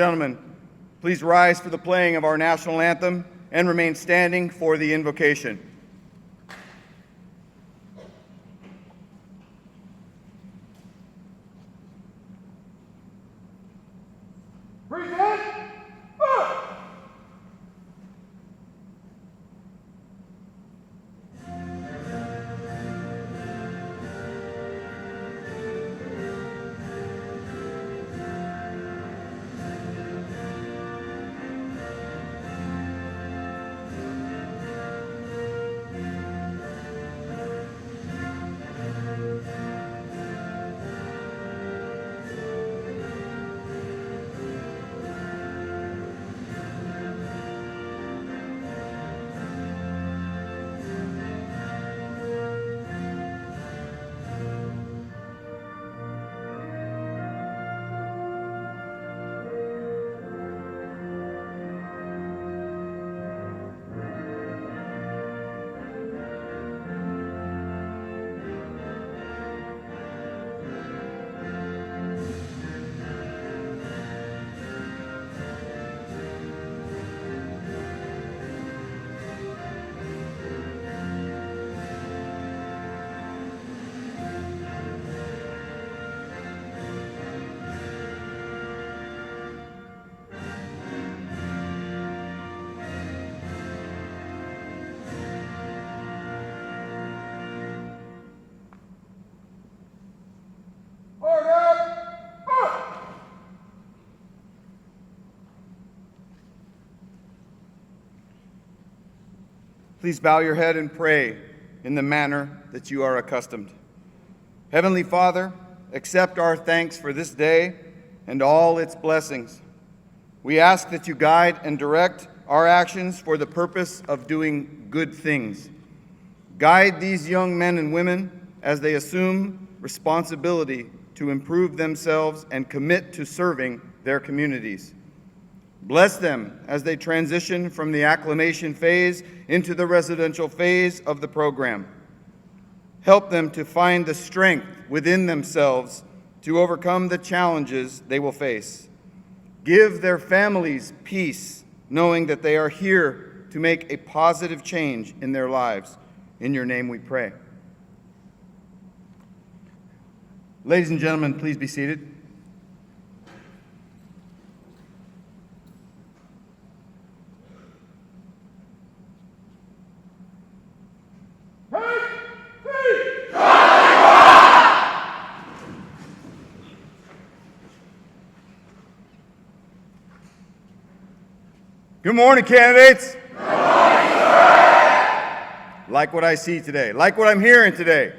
Gentlemen, please rise for the playing of our national anthem and remain standing for the invocation. Please bow your head and pray in the manner that you are accustomed. Heavenly Father, accept our thanks for this day and all its blessings. We ask that you guide and direct our actions for the purpose of doing good things. Guide these young men and women as they assume responsibility to improve themselves and commit to serving their communities. Bless them as they transition from the acclimation phase into the residential phase of the program. Help them to find the strength within themselves to overcome the challenges they will face. Give their families peace, knowing that they are here to make a positive change in their lives. In your name we pray. Ladies and gentlemen, please be seated. Good morning, candidates. Good morning, sir. Like what I see today, like what I'm hearing today.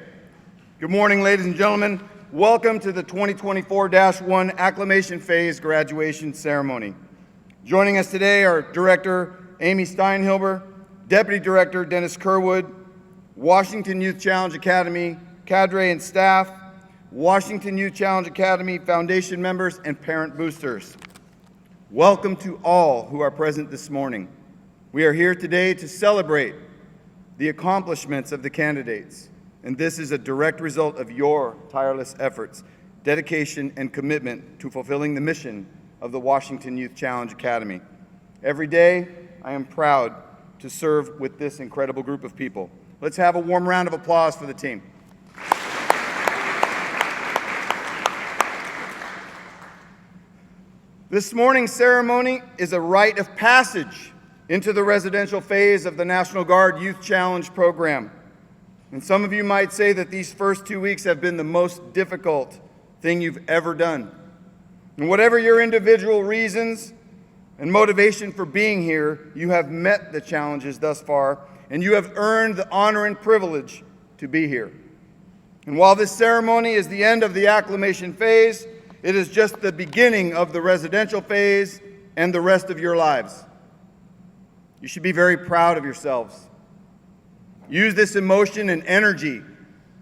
Good morning, ladies and gentlemen. Welcome to the 2024-1 Acclimation Phase Graduation Ceremony. Joining us today are Director Amy Steinhilber, Deputy Director Dennis Kerwood, Washington Youth Challenge Academy cadre and staff, Washington Youth Challenge Academy Foundation members, and parent boosters. Welcome to all who are present this morning. We are here today to celebrate the accomplishments of the candidates, and this is a direct result of your tireless efforts, dedication, and commitment to fulfilling the mission of the Washington Youth Challenge Academy. Every day, I am proud to serve with this incredible group of people. Let's have a warm round of applause for the team. This morning's ceremony is a rite of passage into the residential phase of the National Guard Youth Challenge program. And some of you might say that these first 2 weeks have been the most difficult thing you've ever done. And whatever your individual reasons and motivation for being here, you have met the challenges thus far, and you have earned the honor and privilege to be here. And while this ceremony is the end of the acclimation phase, it is just the beginning of the residential phase and the rest of your lives. You should be very proud of yourselves. Use this emotion and energy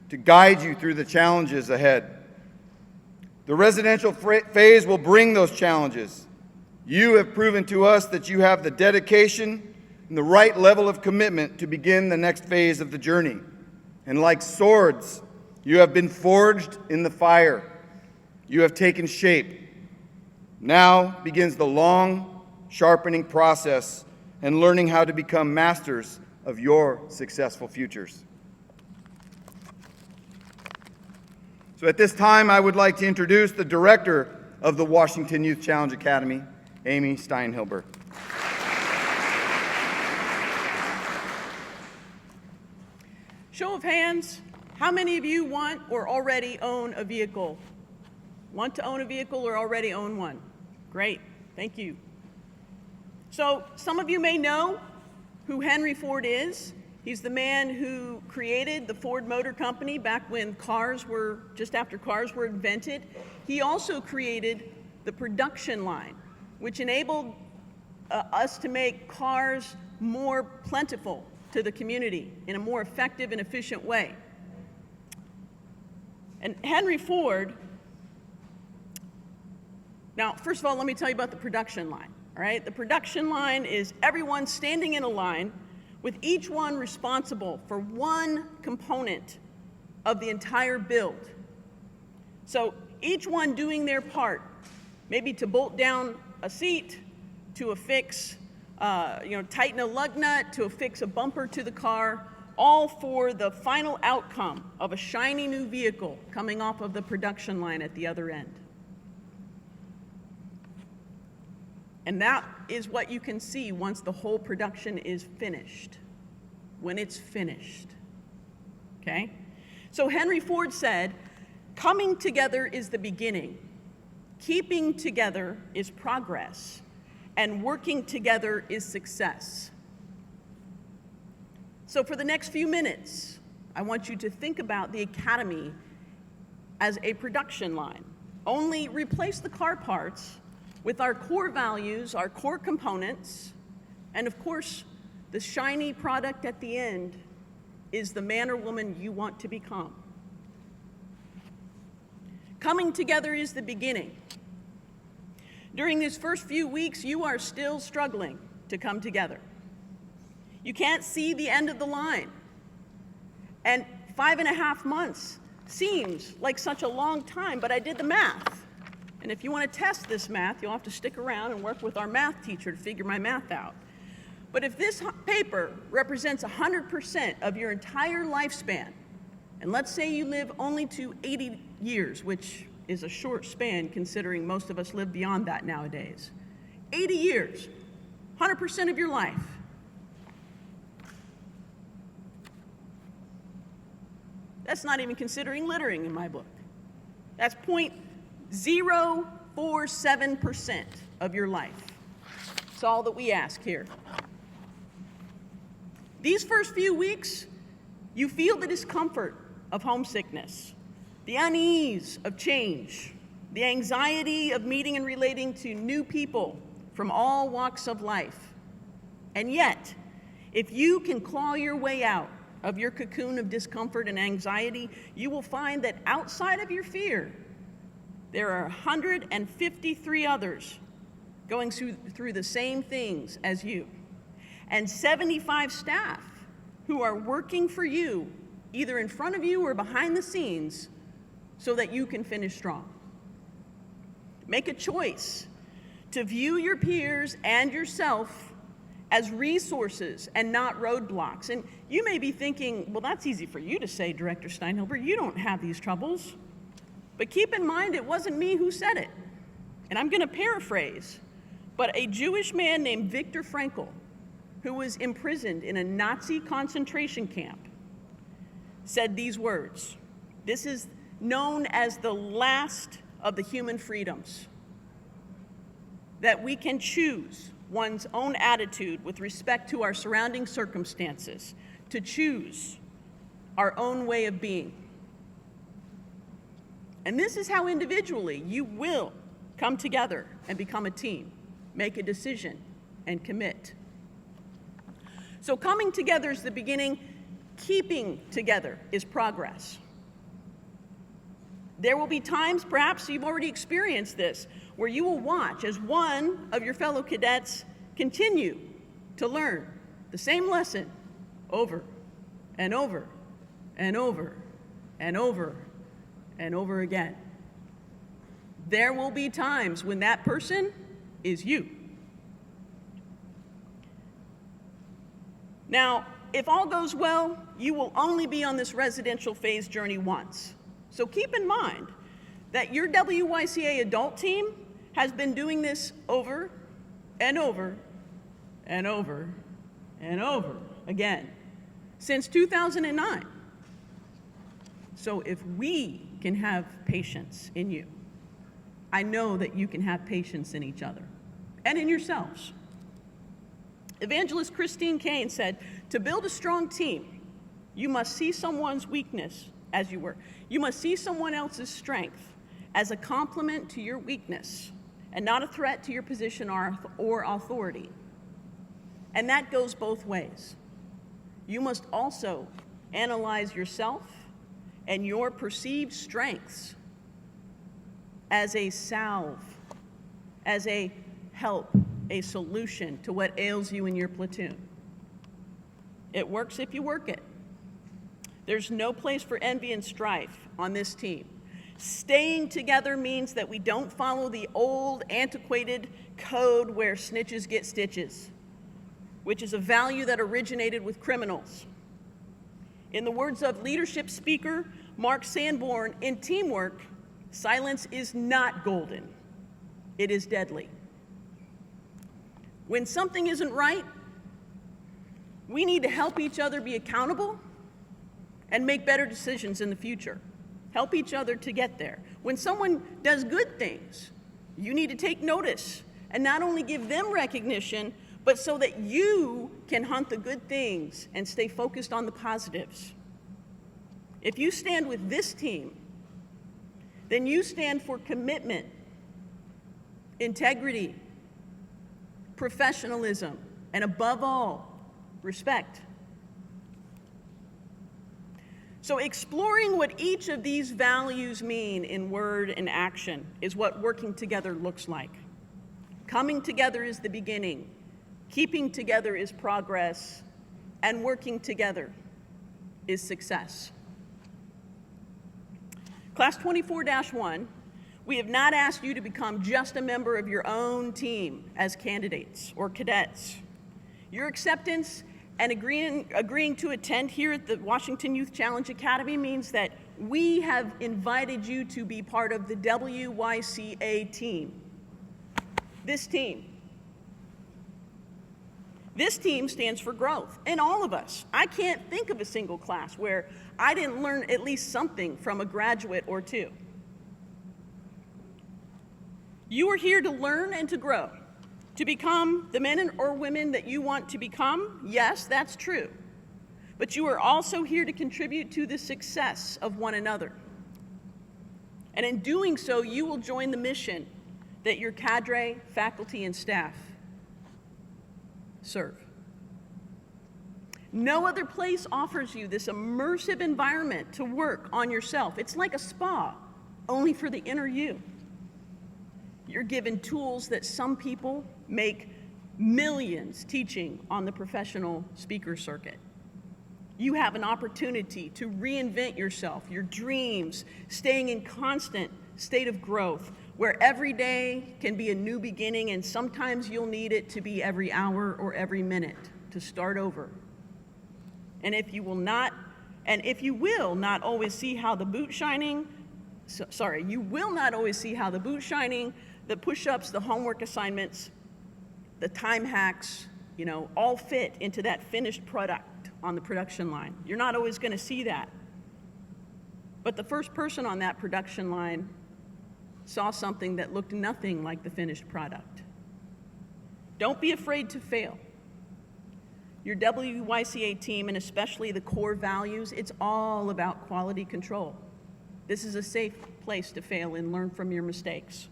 to guide you through the challenges ahead. The residential phase will bring those challenges. You have proven to us that you have the dedication and the right level of commitment to begin the next phase of the journey. And like swords, you have been forged in the fire. You have taken shape. Now begins the long, sharpening process and learning how to become masters of your successful futures. So at this time, I would like to introduce the director of the Washington Youth Challenge Academy, Amy Steinhilber. Show of hands, how many of you want or already own a vehicle? Want to own a vehicle or already own one? Great, thank you. So some of you may know who Henry Ford is. He's the man who created the Ford Motor Company back when just after cars were invented. He also created the production line, which enabled us to make cars more plentiful to the community in a more effective and efficient way. And Henry Ford, now, first of all, let me tell you about the production line, all right? The production line is everyone standing in a line with each one responsible for one component of the entire build. So each one doing their part, maybe to bolt down a seat, to affix, tighten a lug nut, to affix a bumper to the car, all for the final outcome of a shiny new vehicle coming off of the production line at the other end. And that is what you can see once the whole production is finished, when it's finished, okay? So Henry Ford said, coming together is the beginning, keeping together is progress, and working together is success. So for the next few minutes, I want you to think about the Academy as a production line. Only replace the car parts with our core values, our core components, and of course, the shiny product at the end is the man or woman you want to become. Coming together is the beginning. During these first few weeks, you are still struggling to come together. You can't see the end of the line. And 5.5 months seems like such a long time, but I did the math. And if you want to test this math, you'll have to stick around and work with our math teacher to figure my math out. But if this paper represents 100% of your entire lifespan, and let's say you live only to 80 years, which is a short span considering most of us live beyond that nowadays. 80 years, 100% of your life. That's not even considering littering in my book. That's 0.047% of your life. That's all that we ask here. These first few weeks, you feel the discomfort of homesickness, the unease of change, the anxiety of meeting and relating to new people from all walks of life. And yet, if you can claw your way out of your cocoon of discomfort and anxiety, you will find that outside of your fear, there are 153 others going through the same things as you, and 75 staff who are working for you, either in front of you or behind the scenes, so that you can finish strong. Make a choice to view your peers and yourself as resources and not roadblocks. And you may be thinking, well, that's easy for you to say, Director Steinhilber, you don't have these troubles. But keep in mind, it wasn't me who said it. And I'm going to paraphrase, but a Jewish man named Viktor Frankl, who was imprisoned in a Nazi concentration camp, said these words. This is known as the last of the human freedoms, that we can choose one's own attitude with respect to our surrounding circumstances, to choose our own way of being. And this is how individually you will come together and become a team, make a decision, and commit. So coming together is the beginning. Keeping together is progress. There will be times, perhaps you've already experienced this, where you will watch as one of your fellow cadets continue to learn the same lesson over and over and over and over and over again. There will be times when that person is you. Now, if all goes well, you will only be on this residential phase journey once. So keep in mind that your WYCA adult team has been doing this over and over and over and over again since 2009. So if we can have patience in you, I know that you can have patience in each other and in yourselves. Evangelist Christine Kane said, to build a strong team, you must see someone's weakness as you were. You must see someone else's strength as a complement to your weakness and not a threat to your position or authority. And that goes both ways. You must also analyze yourself and your perceived strengths as a salve, as a help, a solution to what ails you in your platoon. It works if you work it. There's no place for envy and strife on this team. Staying together means that we don't follow the old, antiquated code where snitches get stitches, which is a value that originated with criminals. In the words of leadership speaker Mark Sanborn, in teamwork, silence is not golden. It is deadly. When something isn't right, we need to help each other be accountable and make better decisions in the future. Help each other to get there. When someone does good things, you need to take notice and not only give them recognition, but so that you can hunt the good things and stay focused on the positives. If you stand with this team, then you stand for commitment, integrity, professionalism, and above all, respect. So exploring what each of these values mean in word and action is what working together looks like. Coming together is the beginning, keeping together is progress, and working together is success. Class 24-1, we have not asked you to become just a member of your own team as candidates or cadets. Your acceptance and agreeing to attend here at the Washington Youth Challenge Academy means that we have invited you to be part of the WYCA team. This team stands for growth, and all of us. I can't think of a single class where I didn't learn at least something from a graduate or two. You are here to learn and to grow, to become the men or women that you want to become. Yes, that's true. But you are also here to contribute to the success of one another. And in doing so, you will join the mission that your cadre, faculty, and staff serve. No other place offers you this immersive environment to work on yourself. It's like a spa, only for the inner you. You're given tools that some people make millions teaching on the professional speaker circuit. You have an opportunity to reinvent yourself, your dreams, staying in constant state of growth, where every day can be a new beginning, and sometimes you'll need it to be every hour or every minute to start over. And if you will not always see how the boot shining, you will not always see how the boot shining, the push-ups, the homework assignments, the time hacks, all fit into that finished product on the production line. You're not always going to see that. But the first person on that production line saw something that looked nothing like the finished product. Don't be afraid to fail. Your WYCA team, and especially the core values, it's all about quality control. This is a safe place to fail and learn from your mistakes.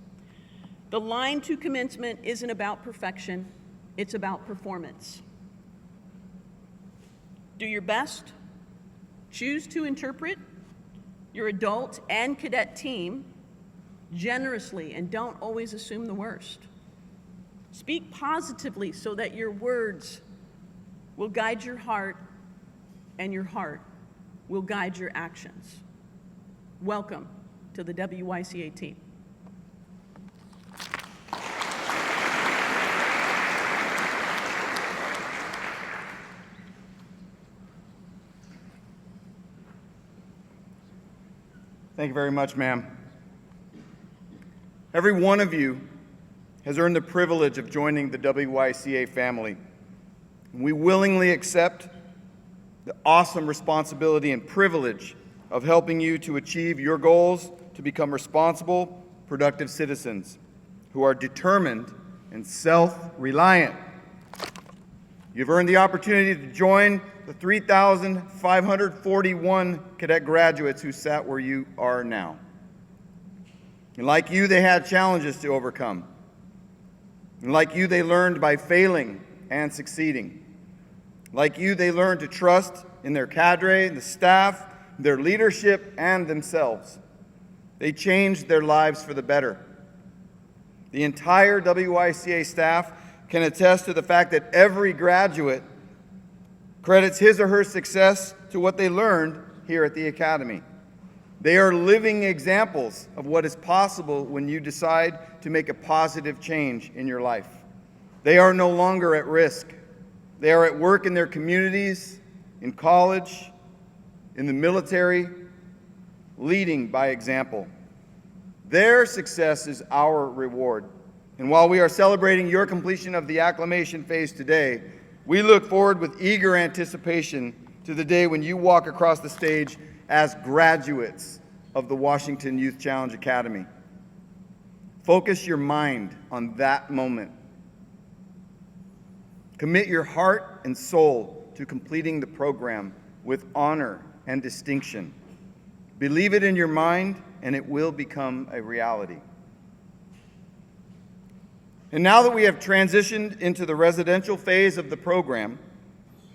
The line to commencement isn't about perfection, it's about performance. Do your best. Choose to interpret your adult and cadet team generously, and don't always assume the worst. Speak positively so that your words will guide your heart, and your heart will guide your actions. Welcome to the WYCA team. Thank you very much, ma'am. Every one of you has earned the privilege of joining the WYCA family. We willingly accept the awesome responsibility and privilege of helping you to achieve your goals to become responsible, productive citizens who are determined and self-reliant. You've earned the opportunity to join the 3,541 cadet graduates who sat where you are now. And like you, they had challenges to overcome. And like you, they learned by failing and succeeding. Like you, they learned to trust in their cadre, the staff, their leadership, and themselves. They changed their lives for the better. The entire WYCA staff can attest to the fact that every graduate credits his or her success to what they learned here at the Academy. They are living examples of what is possible when you decide to make a positive change in your life. They are no longer at risk. They are at work in their communities, in college, in the military, leading by example. Their success is our reward. And while we are celebrating your completion of the acclimation phase today, we look forward with eager anticipation to the day when you walk across the stage as graduates of the Washington Youth Challenge Academy. Focus your mind on that moment. Commit your heart and soul to completing the program with honor and distinction. Believe it in your mind, and it will become a reality. And now that we have transitioned into the residential phase of the program,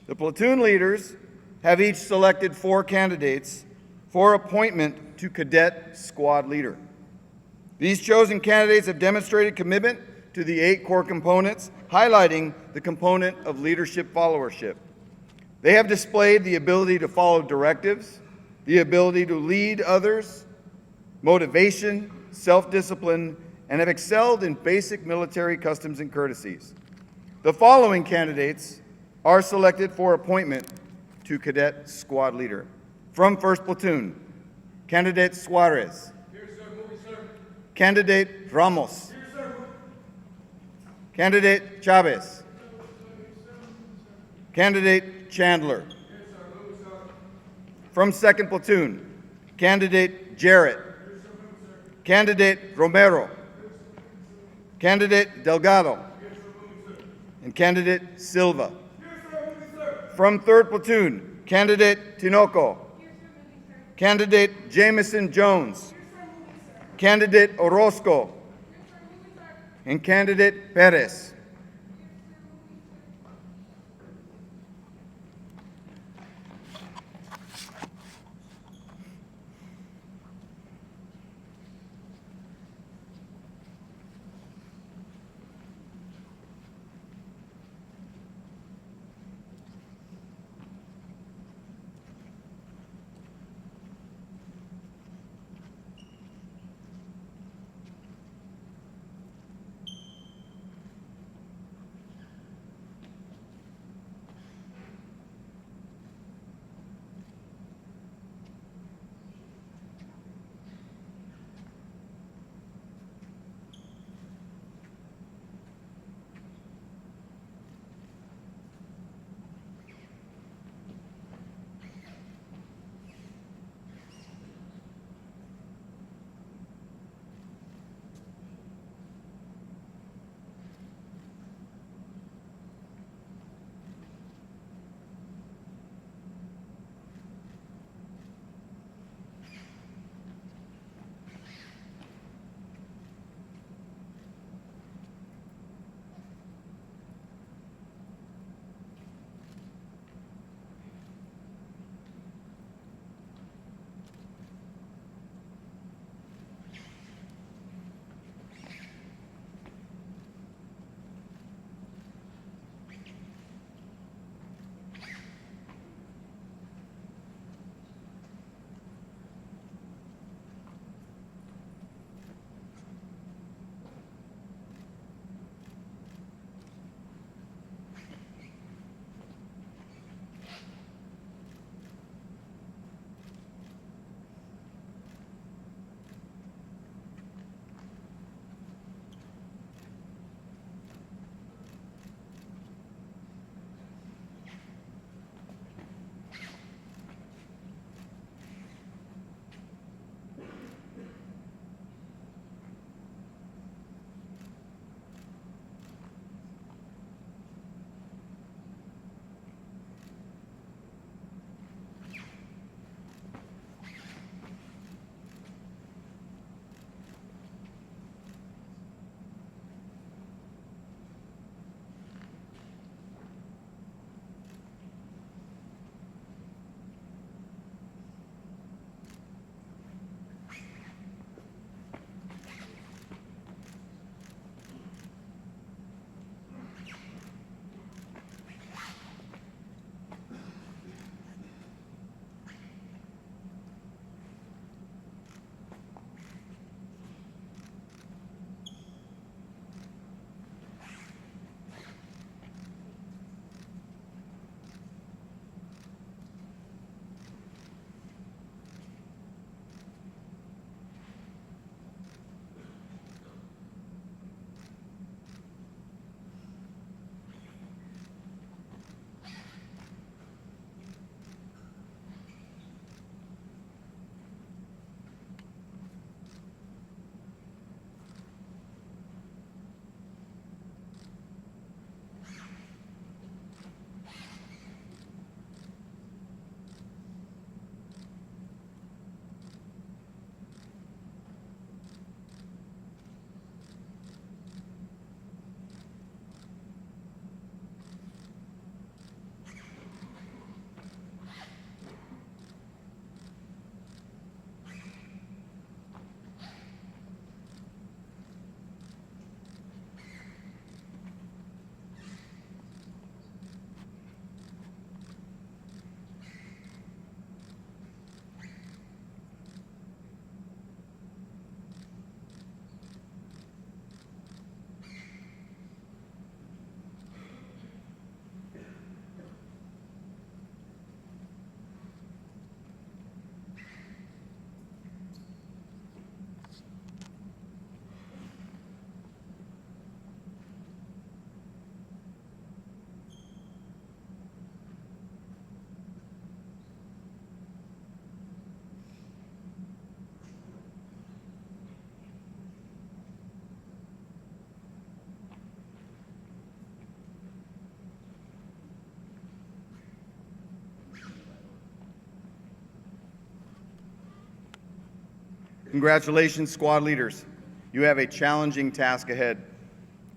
the platoon leaders have each selected 4 candidates for appointment to cadet squad leader. These chosen candidates have demonstrated commitment to the 8 core components, highlighting the component of leadership followership. They have displayed the ability to follow directives, the ability to lead others, motivation, self-discipline, and have excelled in basic military customs and courtesies. The following candidates are selected for appointment to cadet squad leader. From 1st Platoon, Candidate Suarez. Here, sir. Moving, sir. Candidate Ramos. Here, sir. Candidate Chavez. Candidate Chandler. Here, sir. Moving, sir. From 2nd Platoon, Candidate Jarrett. Candidate Romero. Candidate Delgado. And Candidate Silva. From 3rd Platoon, Candidate Tinoco. Candidate Jameson Jones. Candidate Orozco. And Candidate Perez. Congratulations, squad leaders. You have a challenging task ahead.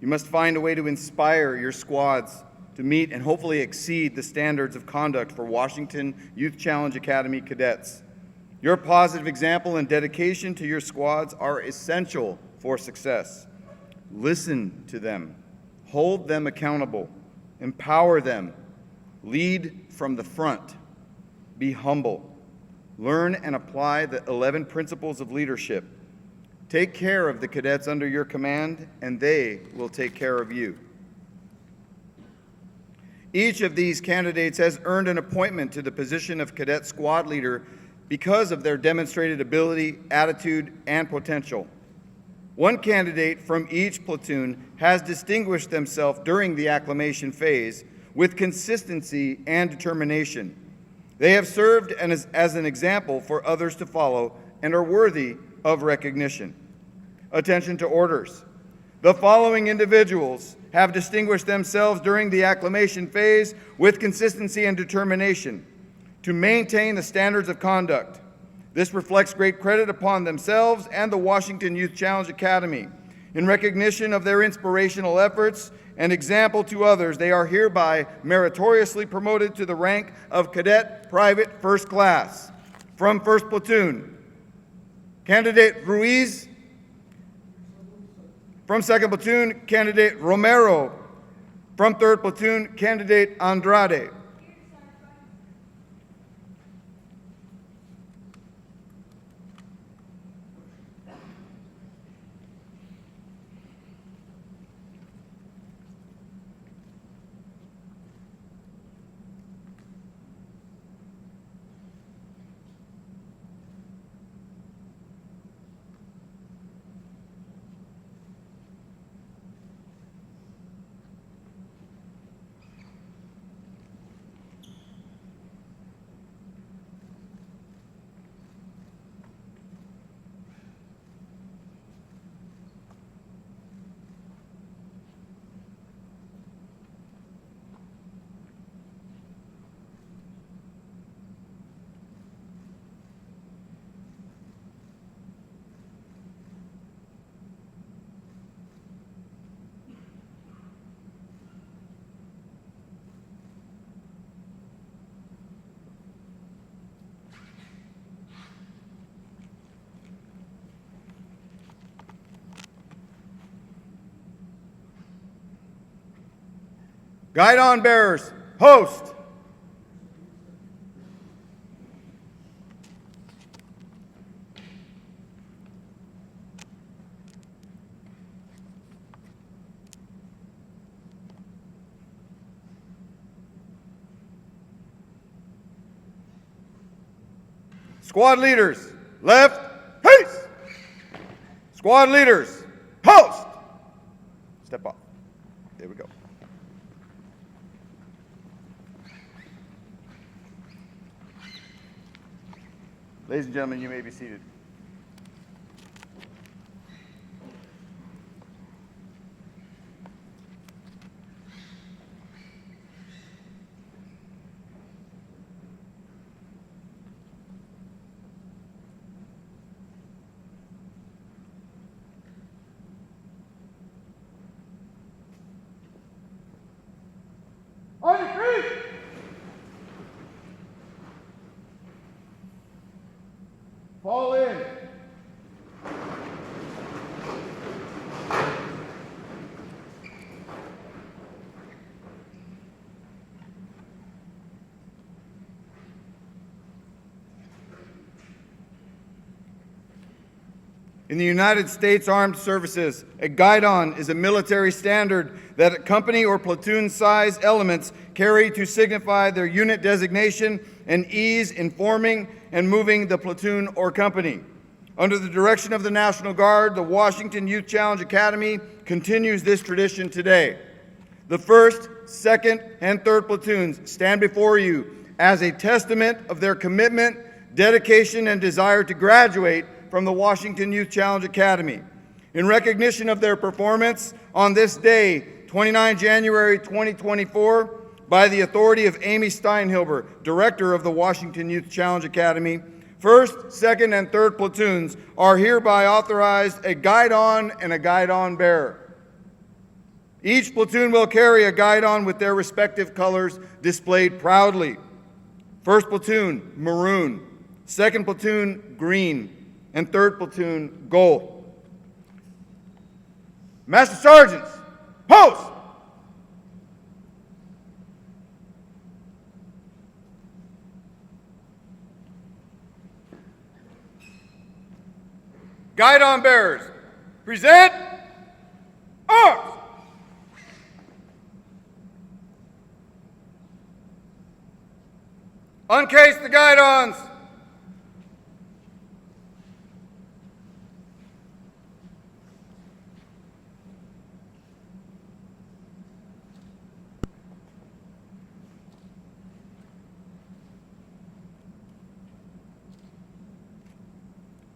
You must find a way to inspire your squads to meet and hopefully exceed the standards of conduct for Washington Youth Challenge Academy cadets. Your positive example and dedication to your squads are essential for success. Listen to them, hold them accountable, empower them, lead from the front, be humble, learn and apply the 11 principles of leadership. Take care of the cadets under your command, and they will take care of you. Each of these candidates has earned an appointment to the position of cadet squad leader because of their demonstrated ability, attitude, and potential. One candidate from each platoon has distinguished themselves during the acclimation phase with consistency and determination. They have served as an example for others to follow and are worthy of recognition. Attention to orders. The following individuals have distinguished themselves during the acclimation phase with consistency and determination to maintain the standards of conduct. This reflects great credit upon themselves and the Washington Youth Challenge Academy. In recognition of their inspirational efforts and example to others, they are hereby meritoriously promoted to the rank of Cadet Private First Class. From 1st Platoon, Candidate Ruiz. From 2nd Platoon, Candidate Romero. From 3rd Platoon, Candidate Andrade. Guidon bearers, host. Squad leaders, left, peace. Squad leaders, post. Step off. There we go. Ladies and gentlemen, you may be seated. On your feet! Fall in. In the United States Armed Services, a guidon is a military standard that company or platoon size elements carry to signify their unit designation and ease in forming and moving the platoon or company. Under the direction of the National Guard, the Washington Youth Challenge Academy continues this tradition today. The 1st, 2nd, and 3rd platoons stand before you as a testament of their commitment, dedication, and desire to graduate from the Washington Youth Challenge Academy. In recognition of their performance on this day, 29 January 2024, by the authority of Amy Steinhilber, Director of the Washington Youth Challenge Academy, 1st, 2nd, and 3rd platoons are hereby authorized a guidon and a guidon bearer. Each platoon will carry a guidon with their respective colors displayed proudly. 1st platoon, maroon. 2nd platoon, green. And 3rd platoon, gold. Master Sergeants, post! Guidon bearers, present arms! Uncase the guidons.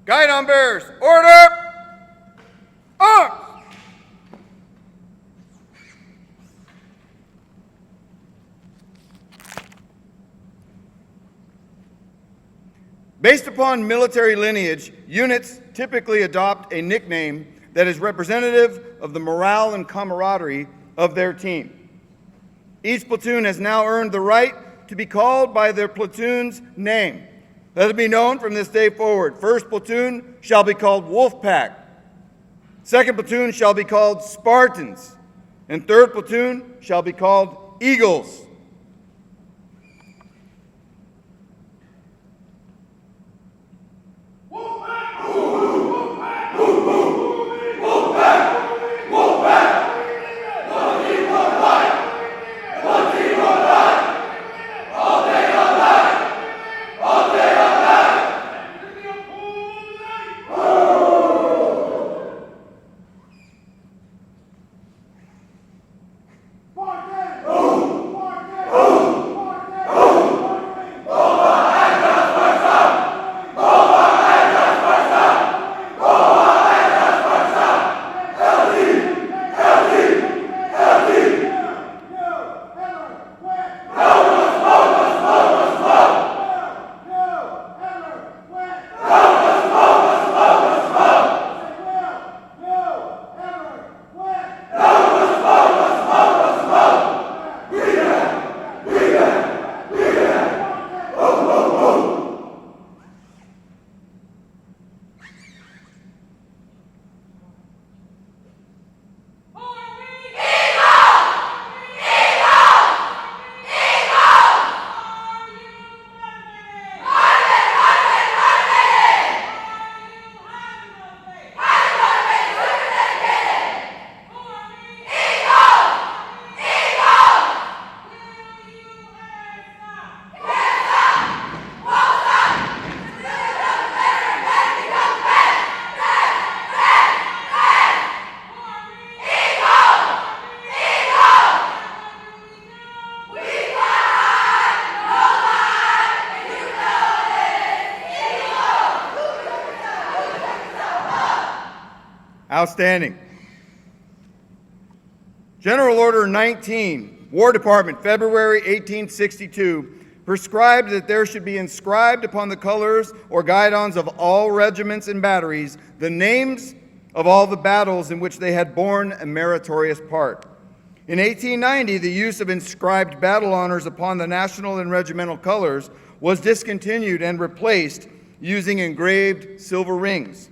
Guidon bearers, order! Arms! Based upon military lineage, units typically adopt a nickname that is representative of the morale and camaraderie of their team. Each platoon has now earned the right to be called by their platoon's name. Let it be known from this day forward, 1st platoon shall be called Wolfpack, 2nd platoon shall be called Spartans, and 3rd platoon shall be called Eagles. Outstanding. General Order 19, War Department, February 1862, prescribed that there should be inscribed upon the colors or guidons of all regiments and batteries the names of all the battles in which they had borne a meritorious part. In 1890, the use of inscribed battle honors upon the national and regimental colors was discontinued and replaced using engraved silver rings.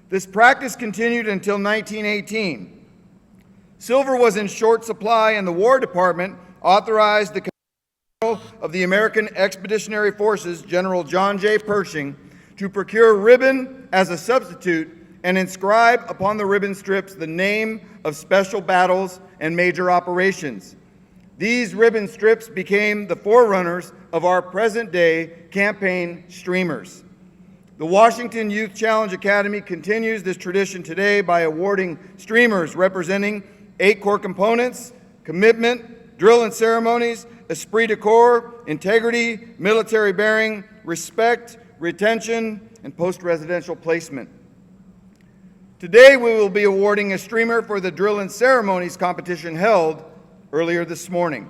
This practice continued until 1918. Silver was in short supply, and the War Department authorized the General of the American Expeditionary Forces, General John J. Pershing, to procure ribbon as a substitute and inscribe upon the ribbon strips the name of special battles and major operations. These ribbon strips became the forerunners of our present-day campaign streamers. The Washington Youth Challenge Academy continues this tradition today by awarding streamers representing 8 core components: commitment, drill and ceremonies, esprit de corps, integrity, military bearing, respect, retention, and post-residential placement. Today we will be awarding a streamer for the drill and ceremonies competition held earlier this morning.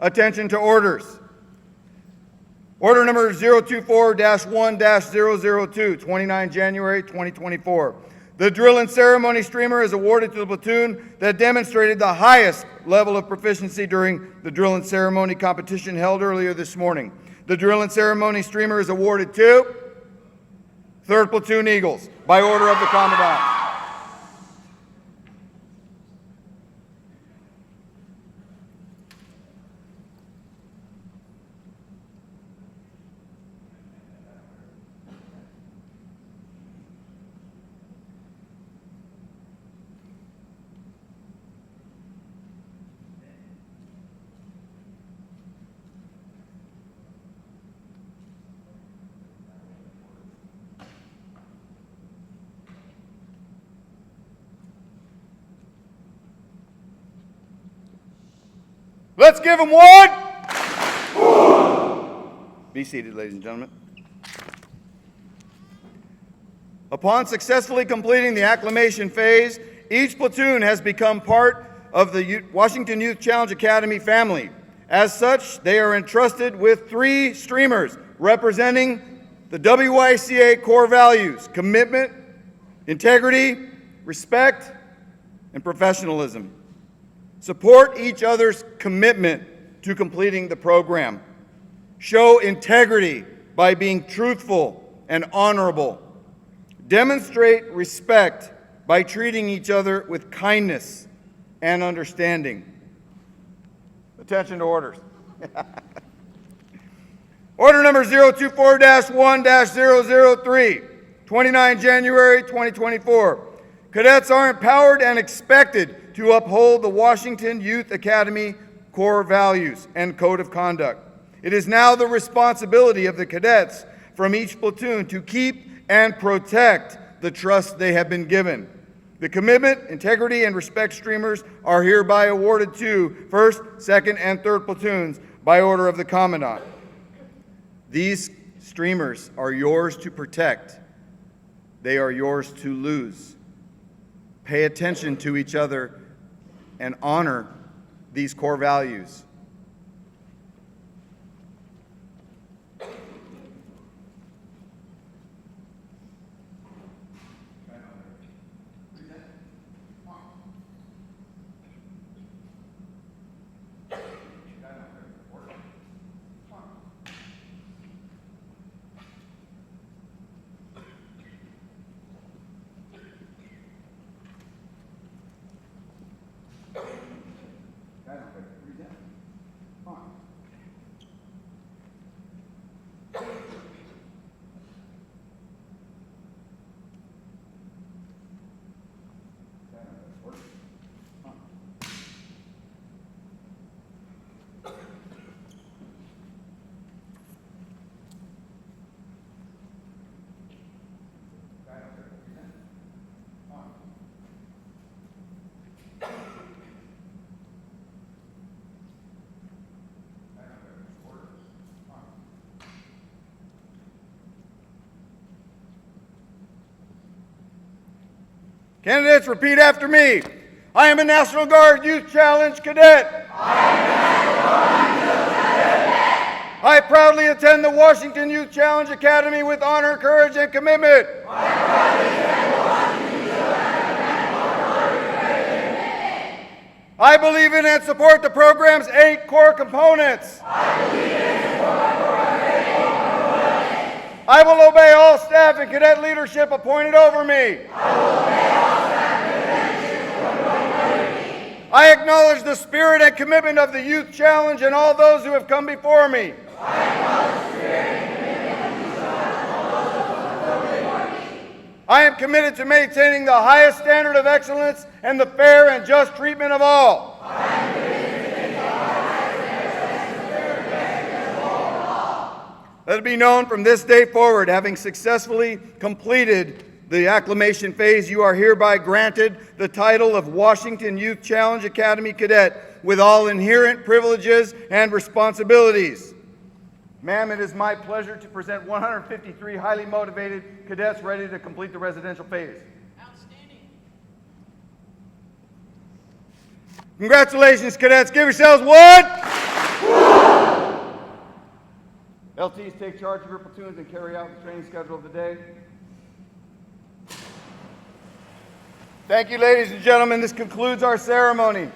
Attention to orders. Order number 024-1-002, 29 January 2024. The drill and ceremony streamer is awarded to the platoon that demonstrated the highest level of proficiency during the drill and ceremony competition held earlier this morning. The drill and ceremony streamer is awarded to 3rd Platoon Eagles by order of the Commandant. Let's give them one. Be seated, ladies and gentlemen. Upon successfully completing the acclimation phase, each platoon has become part of the Washington Youth Challenge Academy family. As such, they are entrusted with 3 streamers representing the WYCA core values: commitment, integrity, respect, and professionalism. Support each other's commitment to completing the program. Show integrity by being truthful and honorable. Demonstrate respect by treating each other with kindness and understanding. Attention to orders. Order number 024-1-003, 29 January 2024. Cadets are empowered and expected to uphold the Washington Youth Academy core values and code of conduct. It is now the responsibility of the cadets from each platoon to keep and protect the trust they have been given. The commitment, integrity, and respect streamers are hereby awarded to 1st, 2nd, and 3rd platoons by order of the Commandant. These streamers are yours to protect. They are yours to lose. Pay attention to each other and honor these core values. Candidates, repeat after me. I am a National Guard Youth Challenge Cadet. I proudly attend the Washington Youth Challenge Academy with honor, courage, and commitment. I believe in and support the program's 8 core components. I will obey all staff and cadet leadership appointed over me. I acknowledge the spirit and commitment of the Youth Challenge and all those who have come before me. I am committed to maintaining the highest standard of excellence and the fair and just treatment of all. Let it be known from this day forward, having successfully completed the acclimation phase, you are hereby granted the title of Washington Youth Challenge Academy Cadet with all inherent privileges and responsibilities. Ma'am, it is my pleasure to present 153 highly motivated cadets ready to complete the residential phase. Outstanding. Congratulations, cadets. Give yourselves one. LTs, take charge of your platoons and carry out the training schedule of the day. Thank you, ladies and gentlemen. This concludes our ceremony.